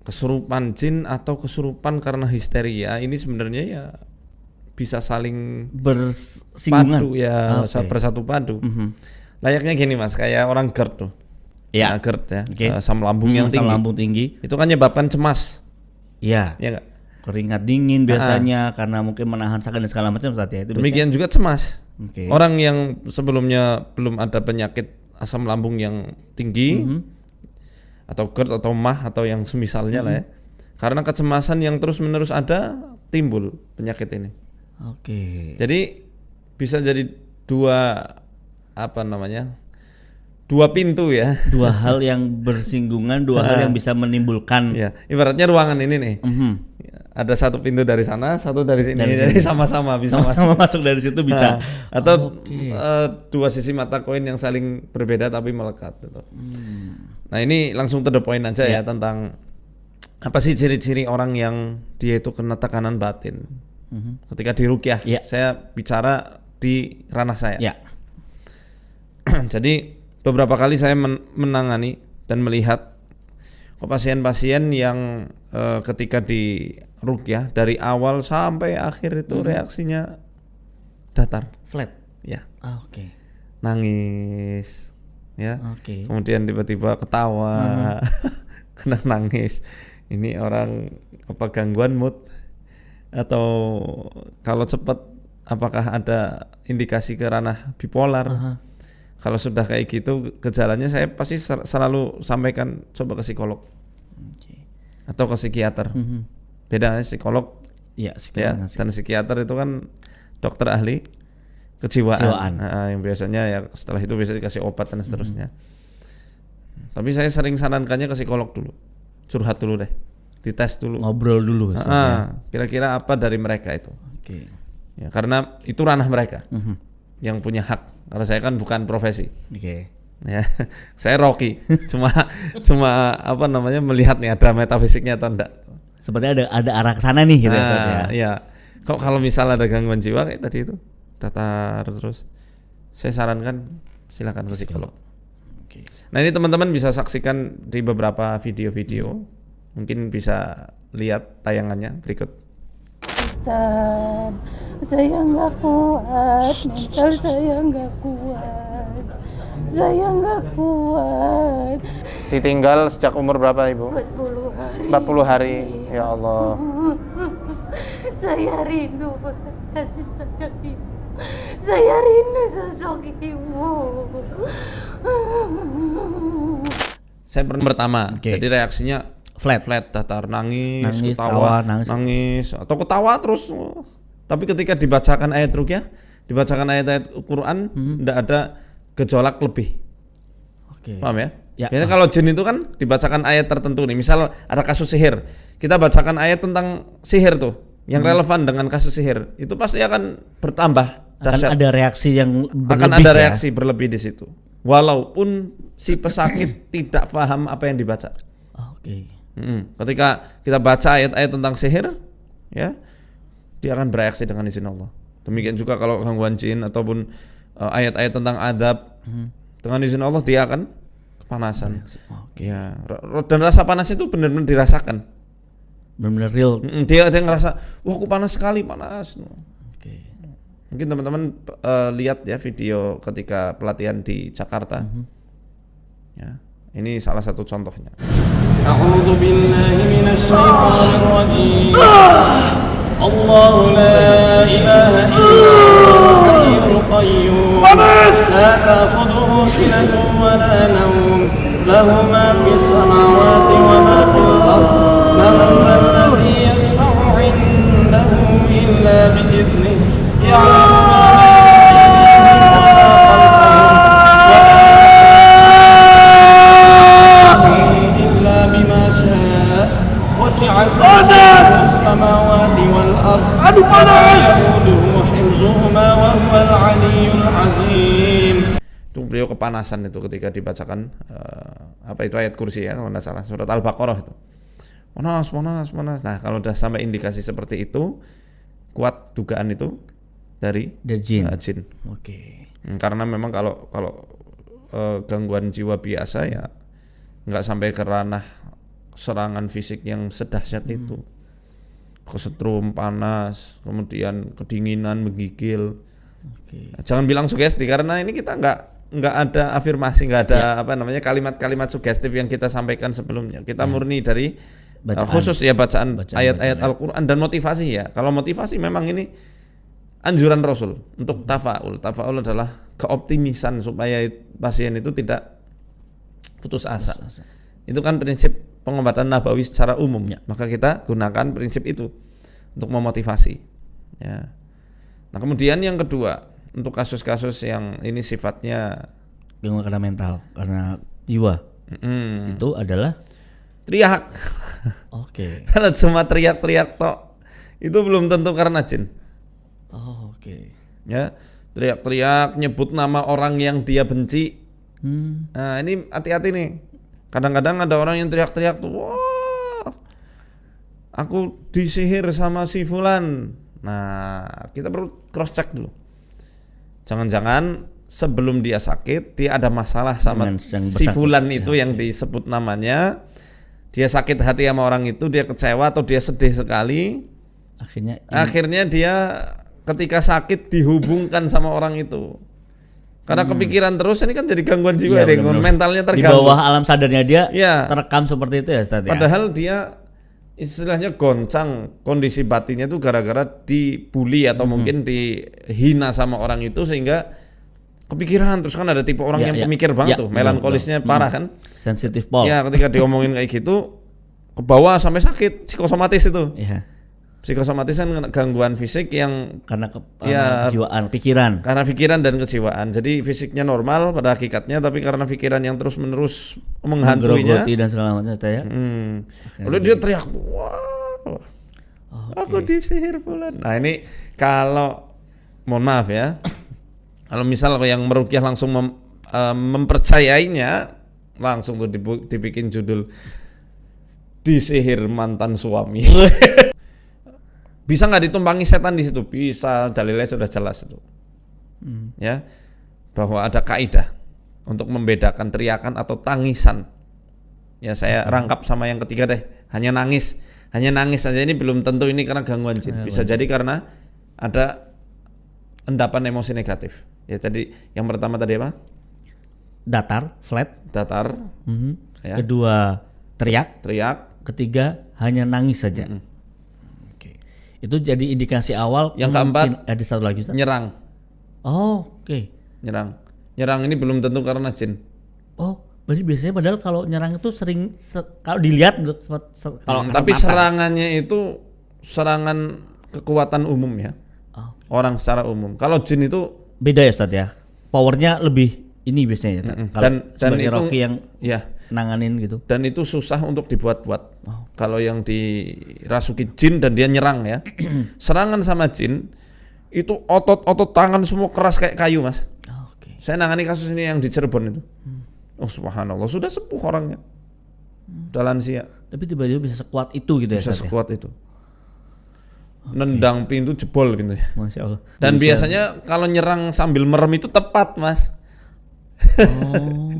kesurupan jin atau kesurupan karena histeria ini sebenarnya ya bisa saling bersinggungan padu ya, bersatu padu. Layaknya gini Mas, kayak orang GERD tuh. Ya. Nah, GERD ya, asam lambung yang tinggi. Asam lambung tinggi. Itu kan menyebabkan cemas. Iya. Ya enggak? Keringat dingin biasanya karena mungkin menahan sakit dan segala macam saat ya. Itu demikian juga cemas. Okay. Orang yang sebelumnya belum ada penyakit asam lambung yang tinggi atau GERD atau MAH atau yang semisalnya lah ya. Karena kecemasan yang terus-menerus ada, timbul penyakit ini. Oke. Jadi bisa jadi dua pintu ya. Dua hal yang bersinggungan, dua hal yang bisa menimbulkan. Ya, ibaratnya ruangan ini nih. Ada satu pintu dari sana, satu dari sini. Jadi sama-sama bisa masuk dari situ bisa. Atau dua sisi mata koin yang saling berbeda tapi melekat gitu. Nah, ini langsung to the point aja ya tentang apa sih ciri-ciri orang yang dia itu kena tekanan batin. Ketika di ruqyah, saya bicara di ranah saya. Jadi beberapa kali saya menangani dan melihat pasien-pasien yang ketika di ruqyah dari awal sampai akhir itu reaksinya datar, flat. Ya. Oke. Nangis, ya. Oke. Kemudian tiba-tiba ketawa, kena nangis. Ini orang apa gangguan mood atau kalau cepat apakah ada indikasi ke ranah bipolar? Kalau sudah kayak gitu gejalanya saya pasti selalu sampaikan coba ke psikolog atau ke psikiater. Beda psikolog ya, dan psikiater itu kan dokter ahli kejiwaan. Yang biasanya ya setelah itu bisa dikasih obat dan seterusnya. Tapi saya sering sarankannya ke psikolog dulu, curhat dulu deh, dites dulu, ngobrol dulu. Kira-kira apa dari mereka itu? Ya, karena itu ranah mereka yang punya hak. Karena saya kan bukan profesi. Ya, saya Rocky, cuma melihat nih ada metafisiknya atau enggak. Sebenarnya ada arah ke sana nih gitu ya. Iya. Kalau misal ada gangguan jiwa kayak tadi itu datar terus, saya sarankan silakan ke psikolog. Nah, ini teman-teman bisa saksikan di beberapa video-video. Mungkin bisa lihat tayangannya berikut. Saya nggak kuat, mental saya nggak kuat. Saya nggak kuat. Ditinggal sejak umur berapa Ibu? 40 hari. 40 hari, ya Allah. Saya rindu saya rindu sosok ibu. Saya pertama, jadi reaksinya flat, datar, nangis, ketawa, nangis, atau ketawa terus. Tapi ketika dibacakan ayat ruqyah, dibacakan ayat-ayat Quran, tidak ada gejolak lebih. Paham ya? Biasanya kalau jin itu kan dibacakan ayat tertentu nih. Misal ada kasus sihir, kita bacakan ayat tentang sihir tuh, yang relevan dengan kasus sihir, itu pasti akan bertambah dahsyat. Akan ada reaksi yang berlebih. Akan ada reaksi berlebih di situ. Walaupun si pesakit tidak paham apa yang dibaca. Ketika kita baca ayat-ayat tentang sihir, ya, dia akan bereaksi dengan izin Allah. Demikian juga kalau gangguan jin ataupun ayat-ayat tentang adab, dengan izin Allah dia akan kepanasan. Ya, dan rasa panas itu benar-benar dirasakan. Benar-benar real. Dia ngerasa, wah aku panas sekali, panas. Mungkin teman-teman lihat ya video ketika pelatihan di Jakarta. Ya, ini salah satu contohnya. A'udzu billahi minasyaitonir rajim. Allahu la ilaha illallah hayyul qayyum. La ta'khudhuhu sinatun wa la nawm. Lahu ma fis samawati wa ma fil ardh. Man dhalladhi yashfa'u 'indahu illa bi'idhnihi. Itu beliau kepanasan itu ketika dibacakan apa itu ayat kursi ya kalau tidak salah, surat Al-Baqarah itu. Panas. Nah, kalau udah sampai indikasi seperti itu, kuat dugaan itu dari jin. Karena memang kalau gangguan jiwa biasa ya nggak sampai ke ranah serangan fisik yang sedahsyat itu. Kesetrum, panas, kemudian kedinginan, menggigil. Oke. Jangan bilang sugesti karena ini kita nggak ada afirmasi, nggak ada kalimat-kalimat sugestif yang kita sampaikan sebelumnya. Kita murni dari khusus ya bacaan ayat-ayat Al-Quran dan motivasi ya. Kalau motivasi memang ini anjuran Rasul untuk tafaul. Tafaul adalah keoptimisan supaya pasien itu tidak putus asa. Itu kan prinsip pengobatan nabawi secara umum. Maka kita gunakan prinsip itu untuk memotivasi. Ya. Nah kemudian yang kedua, untuk kasus-kasus yang ini sifatnya Gangguan karena mental, karena jiwa, itu adalah teriak. Oke. Kalau cuma teriak-teriak tok, itu belum tentu karena jin. Oh, oke. Ya, teriak-teriak, nyebut nama orang yang dia benci. Nah ini hati-hati nih. Kadang-kadang ada orang yang teriak-teriak tuh, wah, aku disihir sama si fulan. Nah, kita perlu cross check dulu. Jangan-jangan sebelum dia sakit, dia ada masalah sama si fulan itu yang disebut namanya. Dia sakit hati sama orang itu, dia kecewa atau dia sedih sekali. Akhirnya dia ketika sakit dihubungkan sama orang itu. Karena kepikiran terus ini kan jadi gangguan jiwa, mentalnya terganggu. Di bawah alam sadarnya dia terekam seperti itu ya Ustaz ya. Padahal dia istilahnya goncang, kondisi batinnya itu gara-gara dibully atau mungkin dihina sama orang itu sehingga kepikiran. Terus kan ada tipe orang yang pemikir banget tuh, melankolisnya parah kan. Sensitif Paul. Ya ketika diomongin kayak gitu ke bawah sampai sakit, psikosomatis itu. Iya. Psikosomatis kan gangguan fisik yang karena kejiwaan, pikiran. Karena pikiran dan kejiwaan. Jadi fisiknya normal pada hakikatnya, tapi karena pikiran yang terus-menerus menghantuinya dan segala macam ya. Lalu dia teriak, wah, aku disihir fulan. Nah ini kalau mohon maaf ya, kalau misal yang meruqyah langsung mempercayainya, langsung tuh dibikin judul disihir mantan suami. Bisa nggak ditumpangi setan di situ? Bisa, dalilnya sudah jelas itu. Ya, bahwa ada kaidah untuk membedakan teriakan atau tangisan. Ya saya rangkap sama yang ketiga deh. Hanya nangis aja ini belum tentu ini karena gangguan jin. Bisa jadi karena ada endapan emosi negatif. Ya jadi yang pertama tadi apa? Datar, flat. Datar. Ya. Kedua teriak. Ketiga hanya nangis saja. Itu jadi indikasi awal. Yang keempat ada satu lagi Ustaz. Nyerang. Oh, oke. Nyerang ini belum tentu karena jin. Oh, berarti biasanya padahal kalau nyerang itu sering kalau dilihat tapi serangannya itu serangan kekuatan umum ya. Orang secara umum. Kalau jin itu beda ya Ustaz ya. Powernya lebih ini biasanya ya. Dan itu Rocky yang ya nanganin gitu. Dan itu susah untuk dibuat-buat. Kalau yang dirasuki jin dan dia nyerang ya. Serangan sama jin itu otot tangan semua keras kayak kayu, Mas. Saya nangani kasus ini yang di Cirebon itu. Oh subhanallah, sudah sepuh orangnya. Udah lansia. Tapi tiba-tiba bisa sekuat itu gitu ya. Bisa sekuat itu. Nendang pintu jebol pintunya. Masya Allah. Dan biasanya kalau nyerang sambil merem itu tepat, Mas.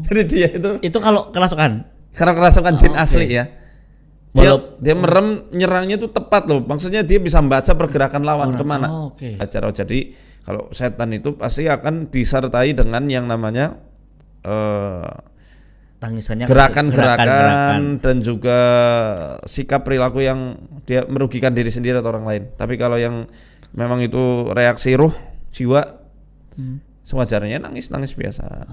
Jadi dia itu kalau kerasukan. Karena kerasukan jin asli ya. Dia merem nyerangnya itu tepat loh. Maksudnya dia bisa membaca pergerakan lawan kemana. Acara jadi kalau setan itu pasti akan disertai dengan yang namanya tangisannya, gerakan dan juga sikap perilaku yang dia merugikan diri sendiri atau orang lain. Tapi kalau yang memang itu reaksi ruh jiwa, sewajarnya nangis biasa.